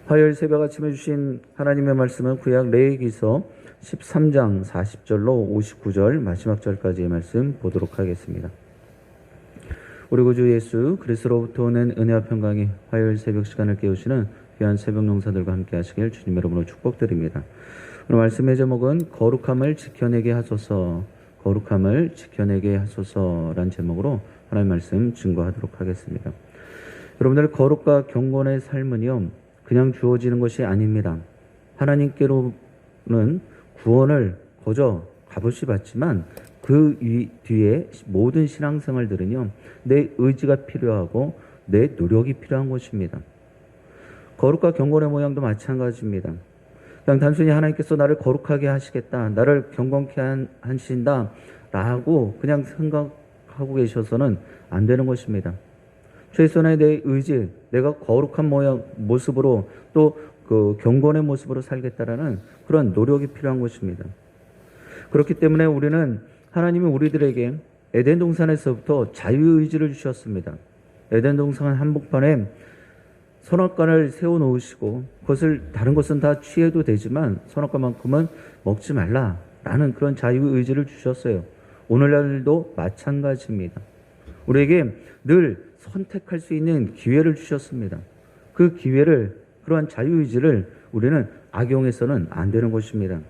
화요일 새벽 아침에 주신 하나님의 말씀은 구약 레위기서 13장 40절로 59절 마지막 절까지의 말씀 보도록 하겠습니다. 우리 구주 예수 그리스도로부터 오는 은혜와 평강이 화요일 새벽 시간을 깨우시는 귀한 새벽 농사들과 함께 하시길 주님 여러분으로 축복드립니다. 오늘 말씀의 제목은 거룩함을 지켜내게 하소서, 거룩함을 지켜내게 하소서란 제목으로 하나님의 말씀 증거하도록 하겠습니다. 여러분들, 거룩과 경건의 삶은요 그냥 주어지는 것이 아닙니다. 하나님께로는 구원을 거저 값없이 받지만 그 뒤에 모든 신앙생활들은요 내 의지가 필요하고 내 노력이 필요한 것입니다. 거룩과 경건의 모양도 마찬가지입니다. 그냥 단순히 하나님께서 나를 거룩하게 하시겠다, 나를 경건케 하신다 라고 그냥 생각하고 계셔서는 안 되는 것입니다. 최소한의 내 의지, 내가 거룩한 모습으로 또 그 경건의 모습으로 살겠다라는 그런 노력이 필요한 것입니다. 그렇기 때문에 우리는 하나님이 우리들에게 에덴 동산에서부터 자유의지를 주셨습니다. 에덴 동산 한복판에 선악과를 세워놓으시고 다른 것은 다 취해도 되지만 선악과만큼은 먹지 말라라는 그런 자유의지를 주셨어요. 오늘날도 마찬가지입니다. 우리에게 늘 선택할 수 있는 기회를 주셨습니다. 그 기회를, 그러한 자유의지를 우리는 악용해서는 안 되는 것입니다.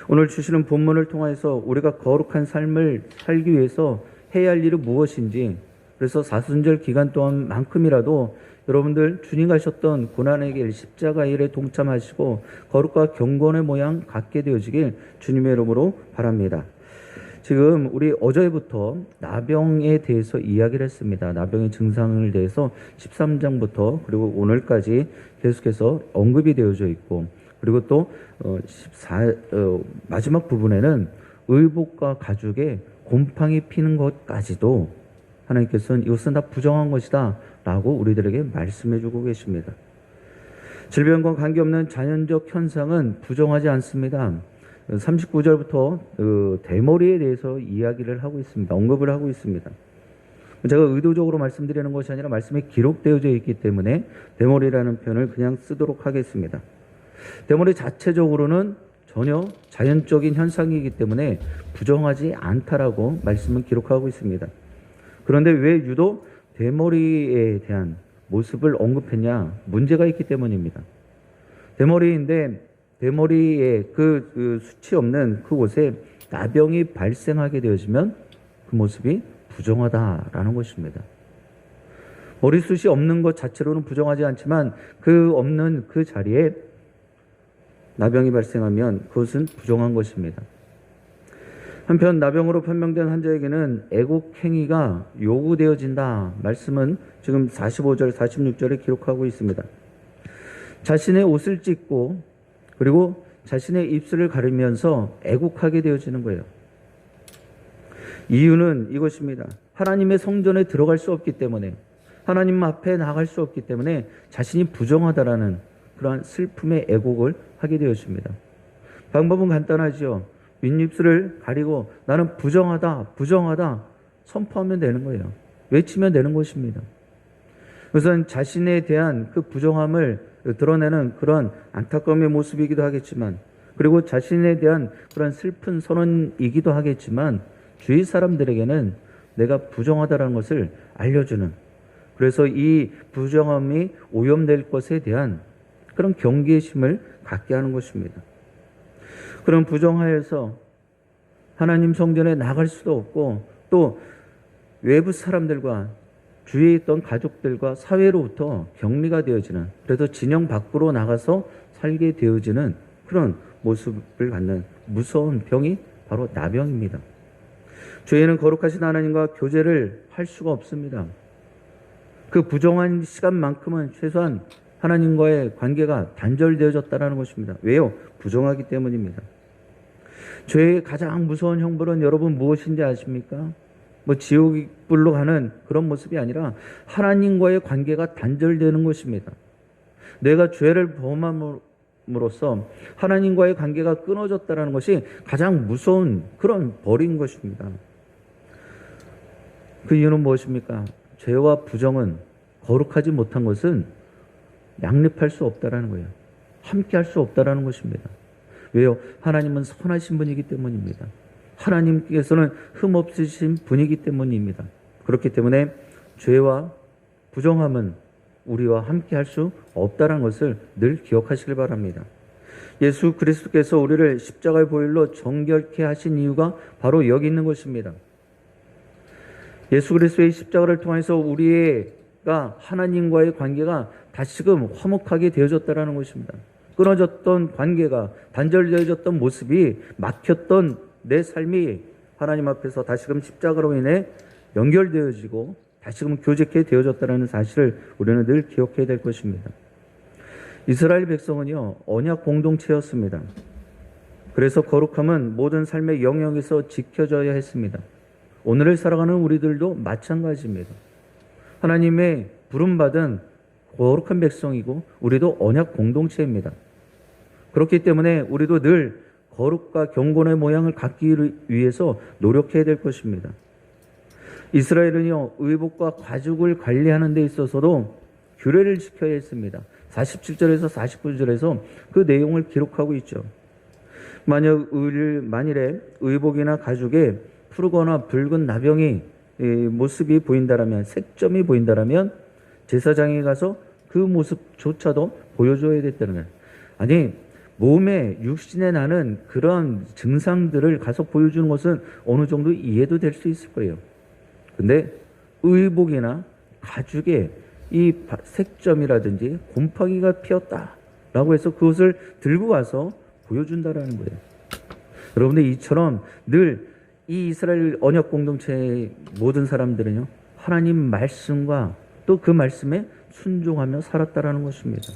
오늘 주시는 본문을 통해서 우리가 거룩한 삶을 살기 위해서 해야 할 일은 무엇인지, 그래서 사순절 기간 동안만큼이라도 여러분들 주님 가셨던 고난의 길 십자가 일에 동참하시고 거룩과 경건의 모양 갖게 되어지길 주님의 이름으로 바랍니다. 지금 우리 어제부터 나병에 대해서 이야기를 했습니다. 나병의 증상을 대해서 13장부터 그리고 오늘까지 계속해서 언급이 되어져 있고, 그리고 또 마지막 부분에는 의복과 가죽에 곰팡이 피는 것까지도 하나님께서는 이것은 다 부정한 것이다 라고 우리들에게 말씀해 주고 계십니다. 질병과 관계없는 자연적 현상은 부정하지 않습니다. 39절부터 대머리에 대해서 이야기를 하고 있습니다. 언급을 하고 있습니다. 제가 의도적으로 말씀드리는 것이 아니라 말씀에 기록되어져 있기 때문에 대머리라는 표현을 그냥 쓰도록 하겠습니다. 대머리 자체적으로는 전혀 자연적인 현상이기 때문에 부정하지 않다라고 말씀을 기록하고 있습니다. 그런데 왜 유독 대머리에 대한 모습을 언급했냐? 문제가 있기 때문입니다. 대머리인데 대머리에 그 수치 없는 그곳에 나병이 발생하게 되어지면 그 모습이 부정하다라는 것입니다. 머리숱이 없는 것 자체로는 부정하지 않지만 그 없는 그 자리에 나병이 발생하면 그것은 부정한 것입니다. 한편 나병으로 판명된 환자에게는 애국행위가 요구되어진다 말씀은 지금 45절 46절에 기록하고 있습니다. 자신의 옷을 찢고 그리고 자신의 입술을 가리면서 애국하게 되어지는 거예요. 이유는 이것입니다. 하나님의 성전에 들어갈 수 없기 때문에, 하나님 앞에 나갈 수 없기 때문에 자신이 부정하다라는 그러한 슬픔의 애곡을 하게 되어집니다. 방법은 간단하죠. 윗입술을 가리고 나는 부정하다 선포하면 되는 거예요. 외치면 되는 것입니다. 우선 자신에 대한 그 부정함을 드러내는 그런 안타까움의 모습이기도 하겠지만, 그리고 자신에 대한 그런 슬픈 선언이기도 하겠지만 주위 사람들에게는 내가 부정하다는 것을 알려주는, 그래서 이 부정함이 오염될 것에 대한 그런 경계심을 갖게 하는 것입니다. 그런 부정하여서 하나님 성전에 나갈 수도 없고 또 외부 사람들과 주위에 있던 가족들과 사회로부터 격리가 되어지는, 그래서 진영 밖으로 나가서 살게 되어지는 그런 모습을 갖는 무서운 병이 바로 나병입니다. 죄인은 거룩하신 하나님과 교제를 할 수가 없습니다. 그 부정한 시간만큼은 최소한 하나님과의 관계가 단절되어졌다는 것입니다. 왜요? 부정하기 때문입니다. 죄의 가장 무서운 형벌은 여러분 무엇인지 아십니까? 지옥불로 가는 그런 모습이 아니라 하나님과의 관계가 단절되는 것입니다. 내가 죄를 범함으로써 하나님과의 관계가 끊어졌다는 것이 가장 무서운 그런 벌인 것입니다. 그 이유는 무엇입니까? 죄와 부정은, 거룩하지 못한 것은 양립할 수 없다라는 거예요. 함께 할 수 없다라는 것입니다. 왜요? 하나님은 선하신 분이기 때문입니다. 하나님께서는 흠없으신 분이기 때문입니다. 그렇기 때문에 죄와 부정함은 우리와 함께 할 수 없다는 것을 늘 기억하시길 바랍니다. 예수 그리스도께서 우리를 십자가의 보혈로 정결케 하신 이유가 바로 여기 있는 것입니다. 예수 그리스도의 십자가를 통해서 우리가 하나님과의 관계가 다시금 화목하게 되어졌다는 것입니다. 끊어졌던 관계가, 단절되어졌던 모습이, 막혔던 내 삶이 하나님 앞에서 다시금 십자가로 인해 연결되어지고 다시금 교제케 되어졌다는 사실을 우리는 늘 기억해야 될 것입니다. 이스라엘 백성은요, 언약 공동체였습니다. 그래서 거룩함은 모든 삶의 영역에서 지켜져야 했습니다. 오늘을 살아가는 우리들도 마찬가지입니다. 하나님의 부름받은 거룩한 백성이고 우리도 언약 공동체입니다. 그렇기 때문에 우리도 늘 거룩과 경건의 모양을 갖기 위해서 노력해야 될 것입니다. 이스라엘은요, 의복과 가죽을 관리하는 데 있어서도 규례를 지켜야 했습니다. 47절에서 49절에서 그 내용을 기록하고 있죠. 만일에 의복이나 가죽에 푸르거나 붉은 나병이 모습이 보인다라면, 색점이 보인다라면 제사장에 가서 그 모습조차도 보여줘야 됐다는 거예요. 아니, 몸에 육신에 나는 그런 증상들을 가서 보여주는 것은 어느 정도 이해도 될 수 있을 거예요. 근데 의복이나 가죽에 이 색점이라든지 곰팡이가 피었다라고 해서 그것을 들고 와서 보여준다라는 거예요. 여러분들, 이처럼 늘 이 이스라엘 언약 공동체의 모든 사람들은요, 하나님 말씀과 또 그 말씀에 순종하며 살았다라는 것입니다.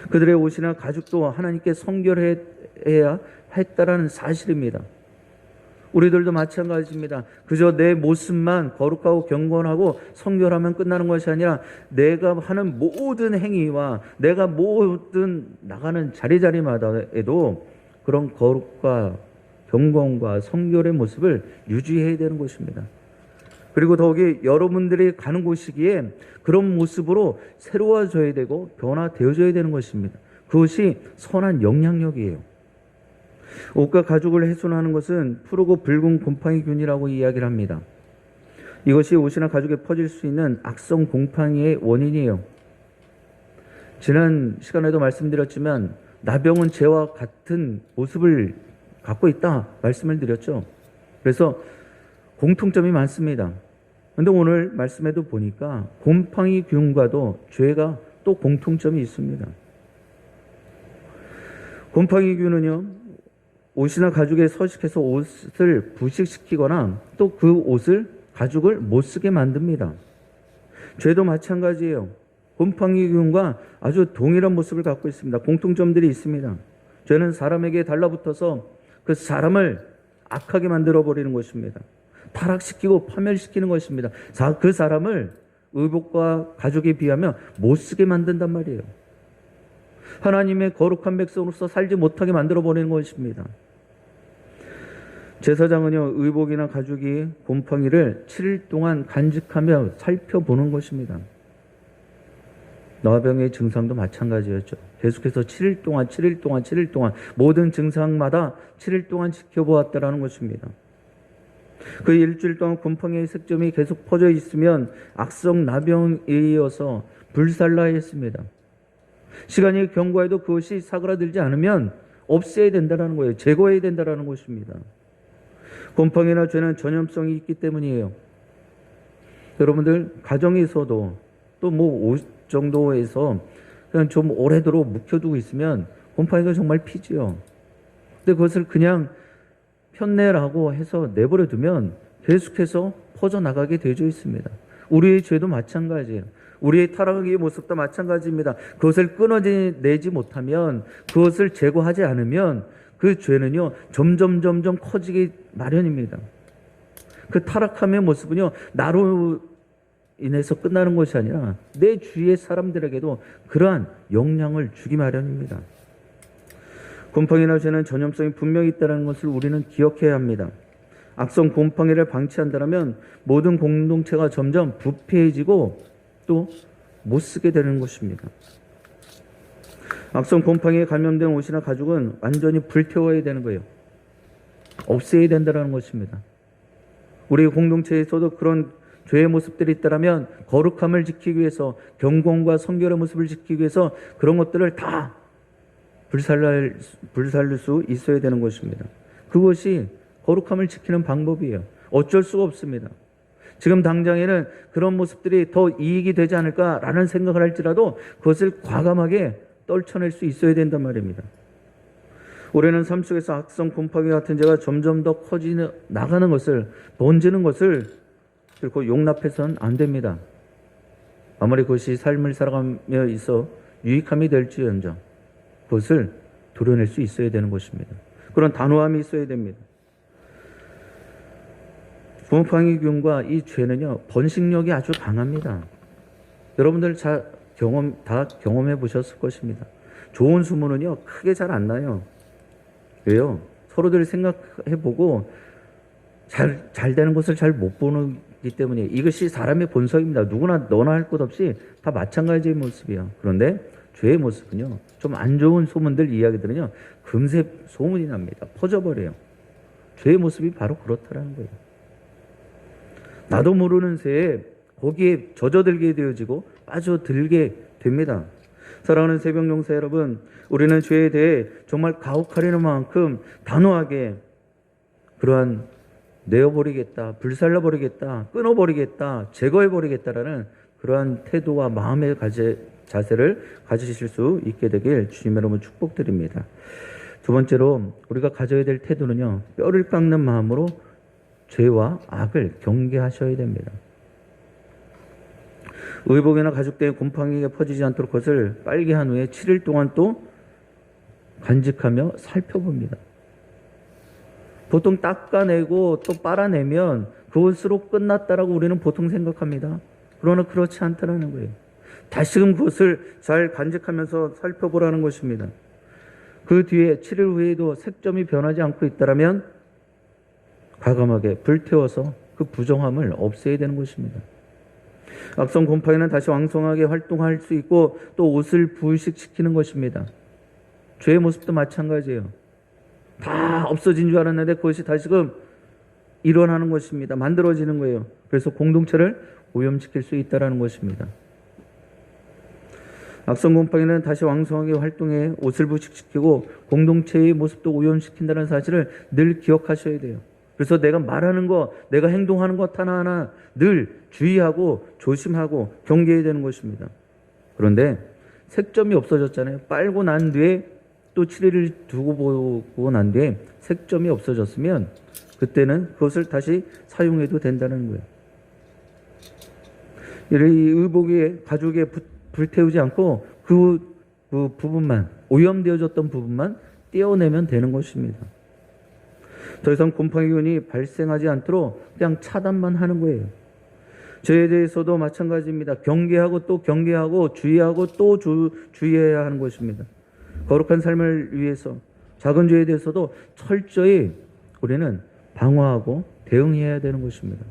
그들의 옷이나 가죽도 하나님께 성결해야 했다라는 사실입니다. 우리들도 마찬가지입니다. 그저 내 모습만 거룩하고 경건하고 성결하면 끝나는 것이 아니라 내가 하는 모든 행위와 내가 모든 나가는 자리자리마다에도 그런 거룩과 경건과 성결의 모습을 유지해야 되는 것입니다. 그리고 더욱이 여러분들이 가는 곳이기에 그런 모습으로 새로워져야 되고 변화되어져야 되는 것입니다. 그것이 선한 영향력이에요. 옷과 가죽을 훼손하는 것은 푸르고 붉은 곰팡이균이라고 이야기를 합니다. 이것이 옷이나 가죽에 퍼질 수 있는 악성 곰팡이의 원인이에요. 지난 시간에도 말씀드렸지만 나병은 죄와 같은 모습을 갖고 있다 말씀을 드렸죠. 그래서 공통점이 많습니다. 그런데 오늘 말씀에도 보니까 곰팡이균과도 죄가 또 공통점이 있습니다. 곰팡이균은요, 옷이나 가죽에 서식해서 옷을 부식시키거나 또 그 옷을, 가죽을 못 쓰게 만듭니다. 죄도 마찬가지예요. 곰팡이균과 아주 동일한 모습을 갖고 있습니다. 공통점들이 있습니다. 죄는 사람에게 달라붙어서 그 사람을 악하게 만들어버리는 것입니다. 타락시키고 파멸시키는 것입니다. 그 사람을 의복과 가죽에 비하면 못 쓰게 만든단 말이에요. 하나님의 거룩한 백성으로서 살지 못하게 만들어버리는 것입니다. 제사장은요, 의복이나 가죽이 곰팡이를 7일 동안 간직하며 살펴보는 것입니다. 나병의 증상도 마찬가지였죠. 계속해서 7일 동안 모든 증상마다 7일 동안 지켜보았다라는 것입니다. 그 일주일 동안 곰팡이의 색점이 계속 퍼져 있으면 악성 나병에 이어서 불살라야 했습니다. 시간이 경과해도 그것이 사그라들지 않으면 없애야 된다는 거예요. 제거해야 된다는 것입니다. 곰팡이나 죄는 전염성이 있기 때문이에요. 여러분들, 가정에서도 또 옷 정도에서 그냥 좀 오래도록 묵혀두고 있으면 곰팡이가 정말 피지요. 근데 그것을 그냥 편내라고 해서 내버려 두면 계속해서 퍼져나가게 되어져 있습니다. 우리의 죄도 마찬가지예요. 우리의 타락의 모습도 마찬가지입니다. 그것을 끊어내지 못하면, 그것을 제거하지 않으면 그 죄는요, 점점 커지기 마련입니다. 그 타락함의 모습은요, 나로 인해서 끝나는 것이 아니라 내 주위의 사람들에게도 그러한 영향을 주기 마련입니다. 곰팡이나 죄는 전염성이 분명히 있다는 것을 우리는 기억해야 합니다. 악성 곰팡이를 방치한다면 모든 공동체가 점점 부패해지고 또 못 쓰게 되는 것입니다. 악성 곰팡이에 감염된 옷이나 가죽은 완전히 불태워야 되는 거예요. 없애야 된다는 것입니다. 우리 공동체에서도 그런 죄의 모습들이 있다면 거룩함을 지키기 위해서, 경건과 성결의 모습을 지키기 위해서 그런 것들을 다 불살릴 수 있어야 되는 것입니다. 그것이 거룩함을 지키는 방법이에요. 어쩔 수가 없습니다. 지금 당장에는 그런 모습들이 더 이익이 되지 않을까라는 생각을 할지라도 그것을 과감하게 떨쳐낼 수 있어야 된단 말입니다. 올해는 삶 속에서 악성 곰팡이 같은 죄가 점점 더 나가는 것을, 번지는 것을 결코 용납해서는 안 됩니다. 아무리 그것이 삶을 살아가며 있어 유익함이 될지언정 그것을 도려낼 수 있어야 되는 것입니다. 그런 단호함이 있어야 됩니다. 곰팡이균과 이 죄는요, 번식력이 아주 강합니다. 여러분들 다 경험해 보셨을 것입니다. 좋은 소문은요, 크게 잘 안 나요. 왜요? 서로들 생각해 보고 잘 되는 것을 잘 못 보기 때문에. 이것이 사람의 본성입니다. 누구나 너나 할 것 없이 다 마찬가지의 모습이에요. 그런데 죄의 모습은요, 좀 안 좋은 소문들, 이야기들은요, 금세 소문이 납니다. 퍼져버려요. 죄의 모습이 바로 그렇다라는 거예요. 나도 모르는 새에 거기에 젖어들게 되어지고 빠져들게 됩니다. 사랑하는 새벽용사 여러분, 우리는 죄에 대해 정말 가혹하려는 만큼 단호하게 그러한 내어버리겠다, 불살라버리겠다, 끊어버리겠다, 제거해버리겠다라는 그러한 태도와 마음의 자세를 가지실 수 있게 되길 주님 여러분 축복드립니다. 두 번째로 우리가 가져야 될 태도는요, 뼈를 깎는 마음으로 죄와 악을 경계하셔야 됩니다. 의복이나 가죽 때에 곰팡이가 퍼지지 않도록 그것을 빨게 한 후에 7일 동안 또 간직하며 살펴봅니다. 보통 닦아내고 또 빨아내면 그것으로 끝났다라고 우리는 보통 생각합니다. 그러나 그렇지 않다라는 거예요. 다시금 그것을 잘 간직하면서 살펴보라는 것입니다. 그 뒤에 7일 후에도 색점이 변하지 않고 있다면 과감하게 불태워서 그 부정함을 없애야 되는 것입니다. 악성 곰팡이는 다시 왕성하게 활동할 수 있고 또 옷을 부식시키는 것입니다. 죄의 모습도 마찬가지예요. 다 없어진 줄 알았는데 그것이 다시금 일어나는 것입니다. 만들어지는 거예요. 그래서 공동체를 오염시킬 수 있다는 것입니다. 악성 곰팡이는 다시 왕성하게 활동해 옷을 부식시키고 공동체의 모습도 오염시킨다는 사실을 늘 기억하셔야 돼요. 그래서 내가 말하는 것, 내가 행동하는 것 하나하나 늘 주의하고 조심하고 경계해야 되는 것입니다. 그런데 색점이 없어졌잖아요. 빨고 난 뒤에 또 7일을 두고 보고 난 뒤에 색점이 없어졌으면 그때는 그것을 다시 사용해도 된다는 거예요. 이 의복에 가죽에 불태우지 않고 그 부분만, 오염되어졌던 부분만 떼어내면 되는 것입니다. 더 이상 곰팡이균이 발생하지 않도록 그냥 차단만 하는 거예요. 죄에 대해서도 마찬가지입니다. 경계하고 또 경계하고 주의하고 또 주의해야 하는 것입니다. 거룩한 삶을 위해서 작은 죄에 대해서도 철저히 우리는 방어하고 대응해야 되는 것입니다.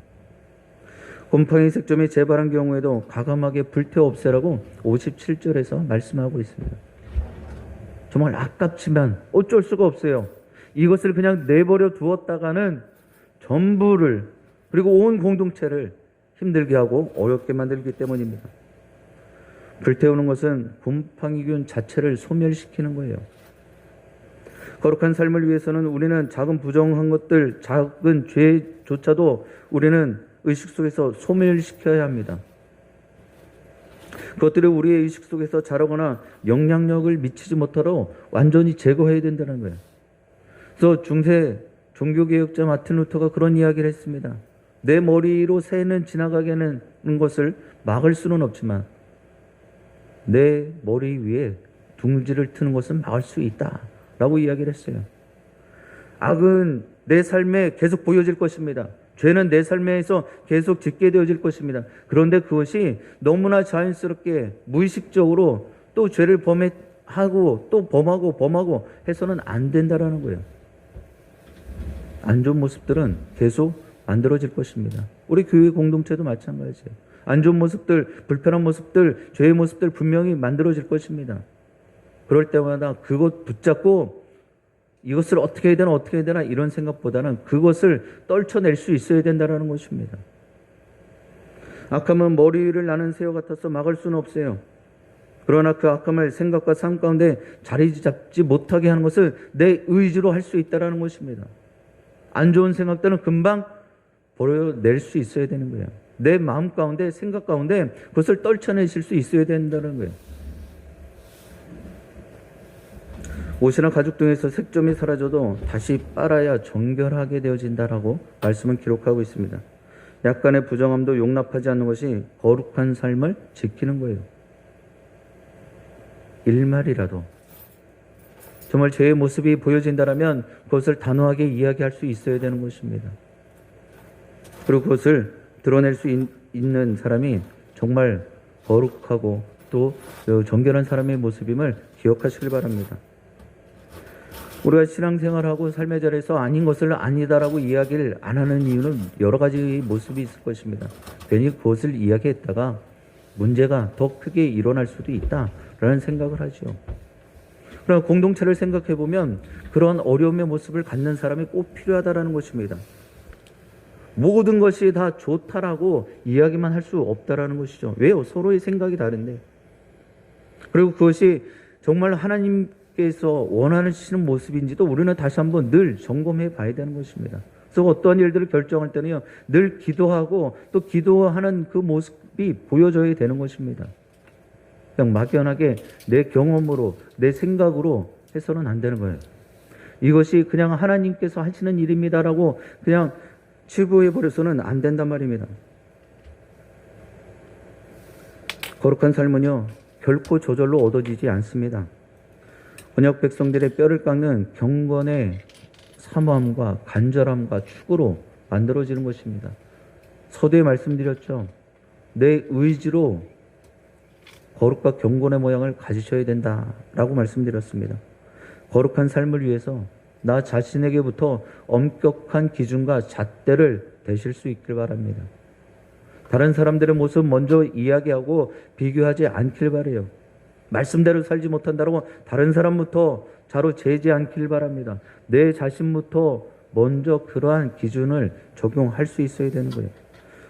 곰팡이 색점이 재발한 경우에도 과감하게 불태워 없애라고 57절에서 말씀하고 있습니다. 정말 아깝지만 어쩔 수가 없어요. 이것을 그냥 내버려 두었다가는 전부를, 그리고 온 공동체를 힘들게 하고 어렵게 만들기 때문입니다. 불태우는 것은 곰팡이균 자체를 소멸시키는 거예요. 거룩한 삶을 위해서는 우리는 작은 부정한 것들, 작은 죄조차도 우리는 의식 속에서 소멸시켜야 합니다. 그것들을 우리의 의식 속에서 자라거나 영향력을 미치지 못하도록 완전히 제거해야 된다는 거예요. 그래서 중세 종교개혁자 마틴 루터가 그런 이야기를 했습니다. 내 머리로 새는 지나가게 하는 것을 막을 수는 없지만 내 머리 위에 둥지를 트는 것은 막을 수 있다라고 이야기를 했어요. 악은 내 삶에 계속 보여질 것입니다. 죄는 내 삶에서 계속 짓게 되어질 것입니다. 그런데 그것이 너무나 자연스럽게 무의식적으로 또 죄를 범하고 또 범하고 해서는 안 된다라는 거예요. 안 좋은 모습들은 계속 만들어질 것입니다. 우리 교회 공동체도 마찬가지예요. 안 좋은 모습들, 불편한 모습들, 죄의 모습들 분명히 만들어질 것입니다. 그럴 때마다 그것 붙잡고 이것을 어떻게 해야 되나 어떻게 해야 되나 이런 생각보다는 그것을 떨쳐낼 수 있어야 된다는 것입니다. 악함은 머리를 나는 새와 같아서 막을 수는 없어요. 그러나 그 악함을 생각과 삶 가운데 자리 잡지 못하게 하는 것을 내 의지로 할 수 있다는 것입니다. 안 좋은 생각들은 금방 버려낼 수 있어야 되는 거예요. 내 마음 가운데 생각 가운데 그것을 떨쳐내실 수 있어야 된다는 거예요. 옷이나 가죽 등에서 색점이 사라져도 다시 빨아야 정결하게 되어진다라고 말씀은 기록하고 있습니다. 약간의 부정함도 용납하지 않는 것이 거룩한 삶을 지키는 거예요. 일말이라도 정말 죄의 모습이 보여진다라면 그것을 단호하게 이야기할 수 있어야 되는 것입니다. 그리고 그것을 드러낼 수 있는 사람이 정말 거룩하고 또 정결한 사람의 모습임을 기억하시길 바랍니다. 우리가 신앙생활하고 삶의 자리에서 아닌 것을 아니다라고 이야기를 안 하는 이유는 여러 가지 모습이 있을 것입니다. 괜히 그것을 이야기했다가 문제가 더 크게 일어날 수도 있다라는 생각을 하죠. 그러나 공동체를 생각해 보면 그런 어려움의 모습을 갖는 사람이 꼭 필요하다라는 것입니다. 모든 것이 다 좋다라고 이야기만 할 수 없다라는 것이죠. 왜요? 서로의 생각이 다른데. 그리고 그것이 정말 하나님께서 원하시는 모습인지도 우리는 다시 한번 늘 점검해 봐야 되는 것입니다. 그래서 어떠한 일들을 결정할 때는요, 늘 기도하고 또 기도하는 그 모습이 보여져야 되는 것입니다. 그냥 막연하게 내 경험으로, 내 생각으로 해서는 안 되는 거예요. 이것이 그냥 하나님께서 하시는 일입니다라고 그냥 치부해버려서는 안 된단 말입니다. 거룩한 삶은요, 결코 저절로 얻어지지 않습니다. 언약 백성들의 뼈를 깎는 경건의 사모함과 간절함과 축으로 만들어지는 것입니다. 서두에 말씀드렸죠. 내 의지로 거룩과 경건의 모양을 가지셔야 된다라고 말씀드렸습니다. 거룩한 삶을 위해서 나 자신에게부터 엄격한 기준과 잣대를 대실 수 있길 바랍니다. 다른 사람들의 모습 먼저 이야기하고 비교하지 않길 바라요. 말씀대로 살지 못한다고 다른 사람부터 자로 재지 않길 바랍니다. 내 자신부터 먼저 그러한 기준을 적용할 수 있어야 되는 거예요.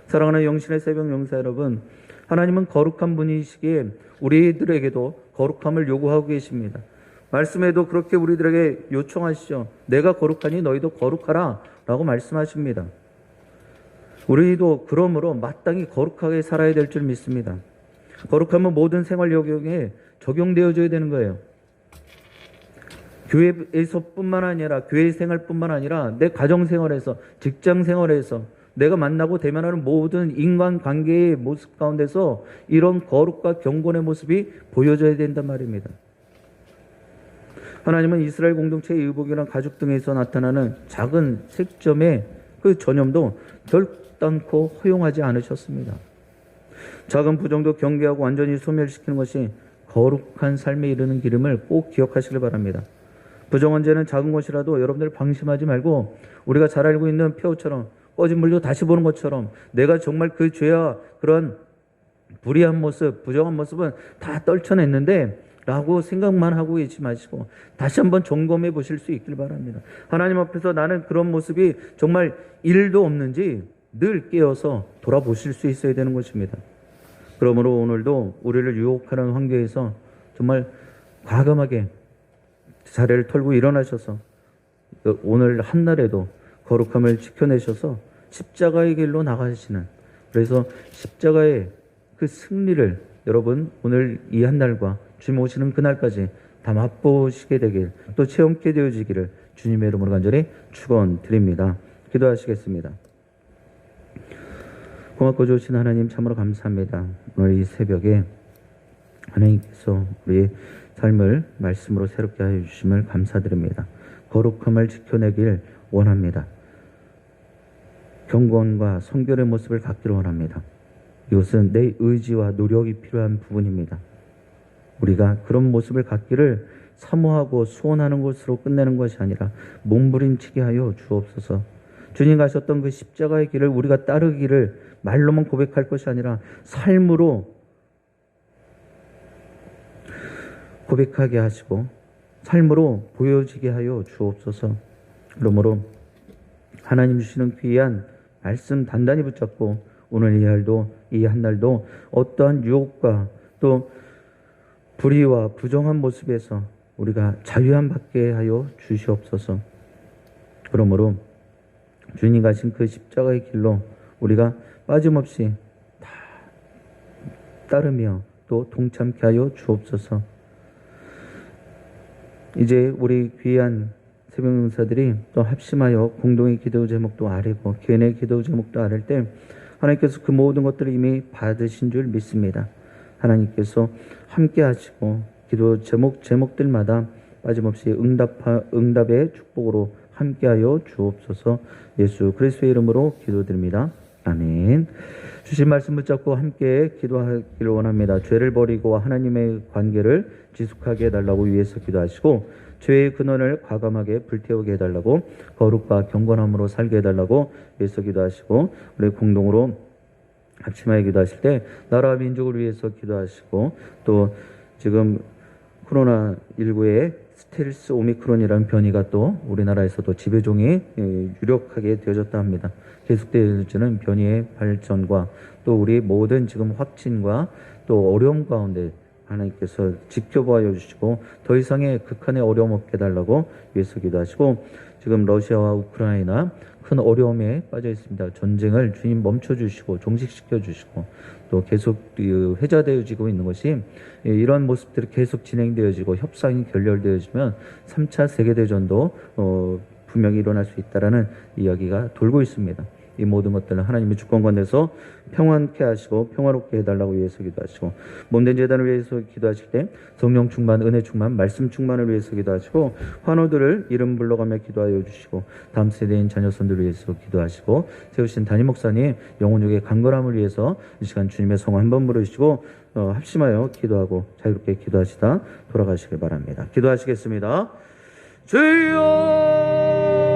사랑하는 영신의 새벽 용사 여러분, 하나님은 거룩한 분이시기에 우리들에게도 거룩함을 요구하고 계십니다. 말씀에도 그렇게 우리들에게 요청하시죠. 내가 거룩하니 너희도 거룩하라 라고 말씀하십니다. 우리도 그러므로 마땅히 거룩하게 살아야 될 줄 믿습니다. 거룩함은 모든 생활 영역에 적용되어져야 되는 거예요. 교회에서뿐만 아니라 교회 생활뿐만 아니라 내 가정 생활에서, 직장 생활에서, 내가 만나고 대면하는 모든 인간관계의 모습 가운데서 이런 거룩과 경건의 모습이 보여져야 된단 말입니다. 하나님은 이스라엘 공동체의 의복이나 가죽 등에서 나타나는 작은 색점의 그 전염도 결단코 허용하지 않으셨습니다. 작은 부정도 경계하고 완전히 소멸시키는 것이 거룩한 삶에 이르는 길임을 꼭 기억하시길 바랍니다. 부정한 죄는 작은 것이라도 여러분들 방심하지 말고 우리가 잘 알고 있는 표처럼 꺼진 물도 다시 보는 것처럼 내가 정말 그 죄와 그런 불의한 모습, 부정한 모습은 다 떨쳐냈는데 라고 생각만 하고 계시지 마시고 다시 한번 점검해 보실 수 있길 바랍니다. 하나님 앞에서 나는 그런 모습이 정말 1도 없는지 늘 깨어서 돌아보실 수 있어야 되는 것입니다. 그러므로 오늘도 우리를 유혹하는 환경에서 정말 과감하게 자리를 털고 일어나셔서 오늘 한날에도 거룩함을 지켜내셔서 십자가의 길로 나가시는, 그래서 십자가의 그 승리를 여러분 오늘 이 한날과 주님 오시는 그날까지 다 맛보시게 되길, 또 체험케 되어지기를 주님의 이름으로 간절히 축원드립니다. 기도하시겠습니다. 고맙고 좋으신 하나님 참으로 감사합니다. 오늘 이 새벽에 하나님께서 우리의 삶을 말씀으로 새롭게 하여 주심을 감사드립니다. 거룩함을 지켜내길 원합니다. 경건과 성결의 모습을 갖기를 원합니다. 이것은 내 의지와 노력이 필요한 부분입니다. 우리가 그런 모습을 갖기를 사모하고 소원하는 것으로 끝내는 것이 아니라 몸부림치게 하여 주옵소서. 주님 가셨던 그 십자가의 길을 우리가 따르기를 말로만 고백할 것이 아니라 삶으로 고백하게 하시고 삶으로 보여지게 하여 주옵소서. 그러므로 하나님 주시는 귀한 말씀 단단히 붙잡고 오늘 이 한 날도 어떠한 유혹과 또 불의와 부정한 모습에서 우리가 자유함 받게 하여 주시옵소서. 그러므로 주님 가신 그 십자가의 길로 우리가 빠짐없이 다 따르며 또 동참케 하여 주옵소서. 이제 우리 귀한 새벽용사들이 또 합심하여 공동의 기도 제목도 아뢰고 개인의 기도 제목도 아뢰 때 하나님께서 그 모든 것들을 이미 받으신 줄 믿습니다. 하나님께서 함께 하시고 기도 제목들마다 빠짐없이 응답의 축복으로 함께하여 주옵소서. 예수 그리스도의 이름으로 기도드립니다. 아멘. 주신 말씀 붙잡고 함께 기도하기를 원합니다. 죄를 버리고 하나님의 관계를 지속하게 해달라고 위해서 기도하시고 죄의 근원을 과감하게 불태우게 해달라고 거룩과 경건함으로 살게 해달라고 위해서 기도하시고 우리 공동으로 합심하여 기도하실 때 나라와 민족을 위해서 기도하시고 또 지금 코로나19의 스텔스 오미크론이라는 변이가 또 우리나라에서도 지배종이 유력하게 되어졌다 합니다. 계속되어지는 변이의 발전과 또 우리 모든 지금 확진과 또 어려움 가운데 하나님께서 지켜보아 주시고 더 이상의 극한의 어려움 없게 해달라고 위해서 기도하시고 지금 러시아와 우크라이나 큰 어려움에 빠져 있습니다. 전쟁을 주님 멈춰 주시고 종식시켜 주시고 또 계속 회자되어지고 있는 것이 이런 모습들이 계속 진행되어지고 협상이 결렬되어지면 3차 세계대전도 분명히 일어날 수 있다라는 이야기가 돌고 있습니다. 이 모든 것들은 하나님의 주권 가운데서 평안케 하시고 평화롭게 해달라고 위해서 기도하시고 몸된 제단을 위해서 기도하실 때 성령 충만, 은혜 충만, 말씀 충만을 위해서 기도하시고 환우들을 이름 불러가며 기도하여 주시고 다음 세대인 자녀손들을 위해서 기도하시고 세우신 담임 목사님 영혼육의 강건함을 위해서 이 시간 주님의 성화 한번 부르시고 합심하여 기도하고 자유롭게 기도하시다 돌아가시길 바랍니다. 기도하시겠습니다. 주여